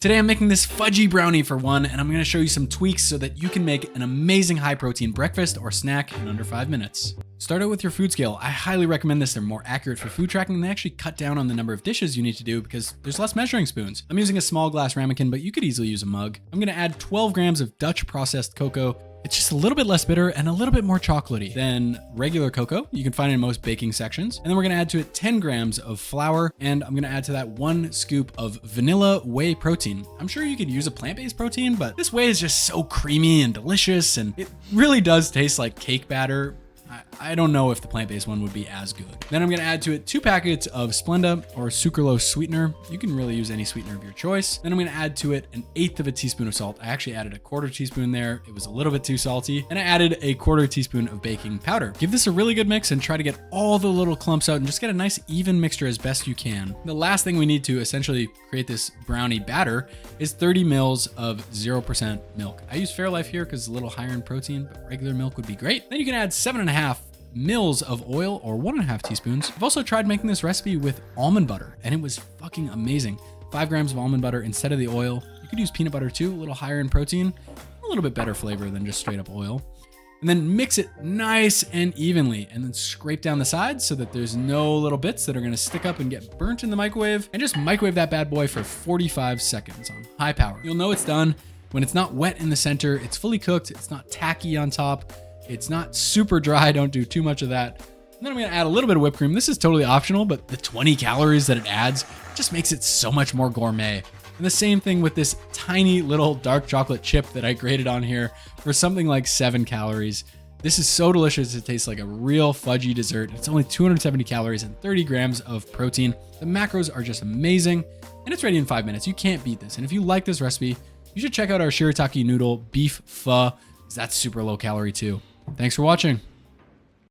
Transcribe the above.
Today I'm making this fudgy brownie for one, and I'm gonna show you some tweaks so that you can make an amazing high protein breakfast or snack in under 5 minutes. Start out with your food scale. I highly recommend this. They're more accurate for food tracking, and they actually cut down on the number of dishes you need to do because there's less measuring spoons. I'm using a small glass ramekin, but you could easily use a mug. I'm gonna add 12 grams of Dutch processed cocoa. It's just a little bit less bitter and a little bit more chocolatey than regular cocoa. You can find it in most baking sections. And then we're gonna add to it 10 grams of flour, and I'm gonna add to that 1 scoop of vanilla whey protein. I'm sure you could use a plant-based protein, but this whey is just so creamy and delicious, and it really does taste like cake batter. I don't know if the plant-based one would be as good. Then I'm gonna add to it 2 packets of Splenda or sucralose sweetener. You can really use any sweetener of your choice. Then I'm gonna add to it 1/8 of a teaspoon of salt. I actually added a 1/4 teaspoon there. It was a little bit too salty. And I added a 1/4 teaspoon of baking powder. Give this a really good mix and try to get all the little clumps out and just get a nice even mixture as best you can. The last thing we need to essentially create this brownie batter is 30 mils of 0% milk. I use Fairlife here because it's a little higher in protein, but regular milk would be great. Then you can add 7.5 mils of oil or 1.5 teaspoons. I've also tried making this recipe with almond butter and it was fucking amazing. 5 grams of almond butter instead of the oil. You could use peanut butter too, a little higher in protein, a little bit better flavor than just straight up oil. And then mix it nice and evenly and then scrape down the sides so that there's no little bits that are gonna stick up and get burnt in the microwave, and just microwave that bad boy for 45 seconds on high power. You'll know it's done when it's not wet in the center, it's fully cooked, it's not tacky on top, it's not super dry, don't do too much of that. And then I'm gonna add a little bit of whipped cream. This is totally optional, but the 20 calories that it adds just makes it so much more gourmet. And the same thing with this tiny little dark chocolate chip that I grated on here for something like 7 calories. This is so delicious, it tastes like a real fudgy dessert. It's only 270 calories and 30 grams of protein. The macros are just amazing, and it's ready in 5 minutes. You can't beat this. And if you like this recipe, you should check out our shirataki noodle beef pho, because that's super low calorie too. Thanks for watching.